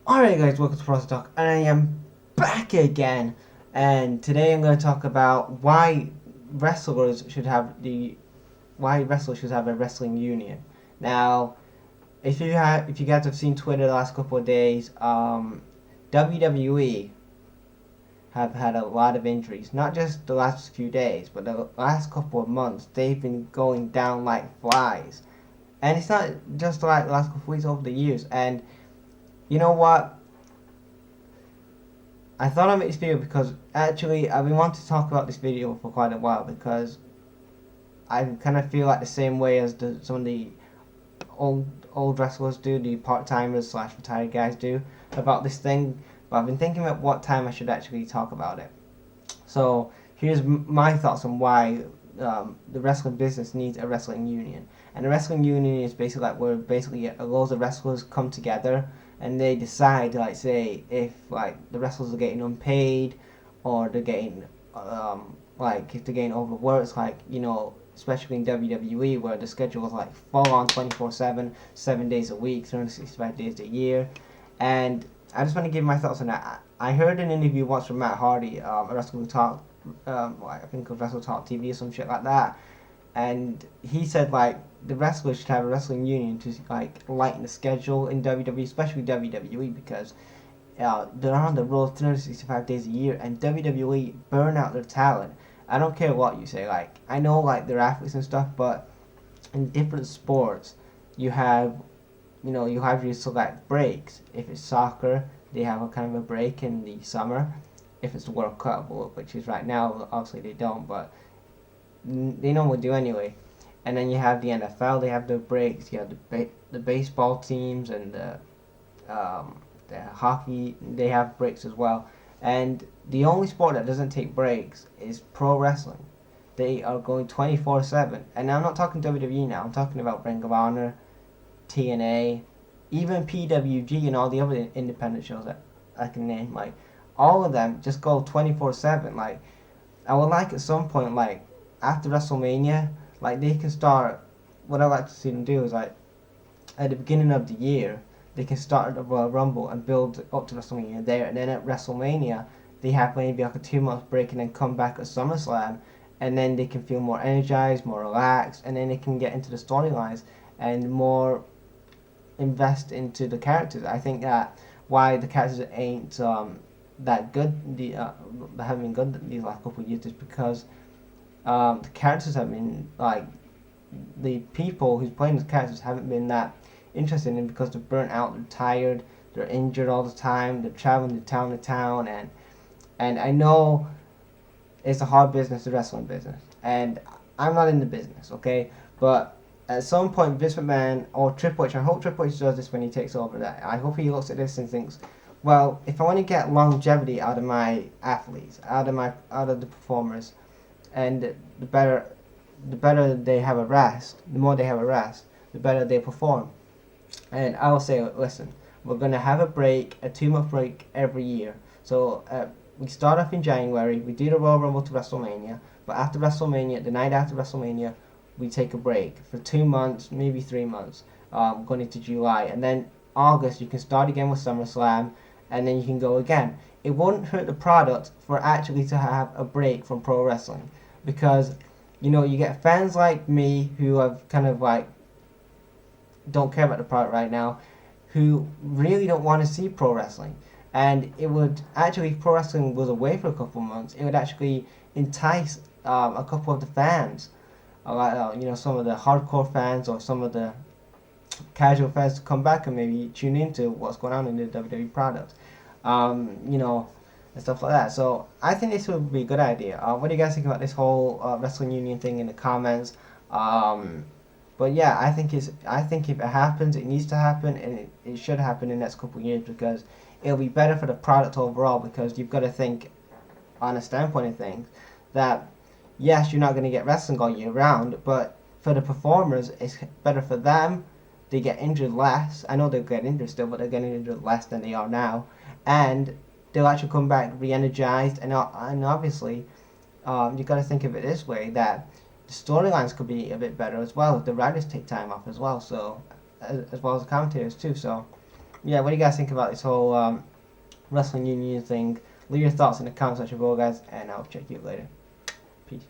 Alright guys, welcome to Pro Talk, and I am back again. And today I'm going to talk about wrestlers should have why wrestlers should have a wrestling union. Now, if you guys have seen Twitter the last couple of days, WWE have had a lot of injuries. Not just the last few days, but the last couple of months. They've been going down like flies, and it's not just like the last couple of weeks, over the years. And you know what? I thought I'd make this video because actually I've been wanting to talk about this video for quite a while, because I kind of feel like the same way as some of the old wrestlers do, the part-timers slash retired guys do, about this thing. But I've been thinking about what time I should actually talk about it. So here's my thoughts on why the wrestling business needs a wrestling union. And a wrestling union is basically like where basically loads of wrestlers come together and they decide, like, say if like the wrestlers are getting unpaid, or they're getting like if they're getting overworked, like, especially in WWE where the schedule is like full on 24/7, 7 days a week, 365 days a year. And I just want to give my thoughts on that. I heard an interview once from Matt Hardy, a Wrestle Talk, I think of Wrestle Talk TV or some shit like that, and he said like the wrestlers should have a wrestling union to like lighten the schedule in WWE, especially WWE, because they're on the road 365 days a year, and WWE burn out their talent. I don't care what you say. Like, I know like they're athletes and stuff, but in different sports, you have you have your select breaks. If it's soccer, they have a kind of a break in the summer. If it's the World Cup, which is right now, obviously they don't, but they normally do anyway. And then you have the NFL. They have the breaks. You have the baseball teams and the hockey. They have breaks as well. And the only sport that doesn't take breaks is pro wrestling. They are going 24/7. And I'm not talking WWE now. I'm talking about Ring of Honor, TNA, even PWG, and all the other independent shows that I can name. Like, all of them just go 24/7. Like, I would like at some point, like after WrestleMania, like they can start. What I like to see them do is like at the beginning of the year, they can start at the Royal Rumble and build up to WrestleMania there, and then at WrestleMania they have maybe like a 2 month break and then come back at SummerSlam, and then they can feel more energized, more relaxed, and then they can get into the storylines and more invest into the characters. I think that why the characters ain't that good, haven't been good these last couple of years, is because the characters have been like the people who's playing the characters haven't been that interested in, because they're burnt out, they're tired, they're injured all the time, they're traveling to town, and I know it's a hard business, the wrestling business, and I'm not in the business, okay, but at some point Vince McMahon or Triple H, I hope Triple H does this when he takes over, that I hope he looks at this and thinks, well, if I want to get longevity out of my athletes, out of the performers, and the better they have a rest, the more they have a rest, the better they perform. And I'll say, listen, we're gonna have a break, a 2 month break every year. So we start off in January, we do the Royal Rumble to WrestleMania, but after WrestleMania, the night after WrestleMania, we take a break for 2 months, maybe 3 months, going into July, and then August you can start again with SummerSlam, and then you can go again. It wouldn't hurt the product for actually to have a break from pro wrestling, because you get fans like me who have kind of like don't care about the product right now, who really don't want to see pro wrestling. And it would actually, if pro wrestling was away for a couple of months, it would actually entice a couple of the fans, like some of the hardcore fans or some of the casual fans, to come back and maybe tune into what's going on in the WWE product, and stuff like that. So I think this would be a good idea. What do you guys think about this whole wrestling union thing in the comments? But yeah, I think if it happens, it needs to happen, and it should happen in the next couple of years, because it'll be better for the product overall. Because you've got to think on a standpoint of things that yes, you're not going to get wrestling all year round, but for the performers, it's better for them. They get injured less. I know they'll get injured still, but they're getting injured less than they are now, and they'll actually come back re-energized. And obviously, you got to think of it this way, that the storylines could be a bit better as well if the writers take time off as well. So as well as the commentators too. So yeah, what do you guys think about this whole wrestling union thing? Leave your thoughts in the comment section below, guys, and I'll check you later. Peace.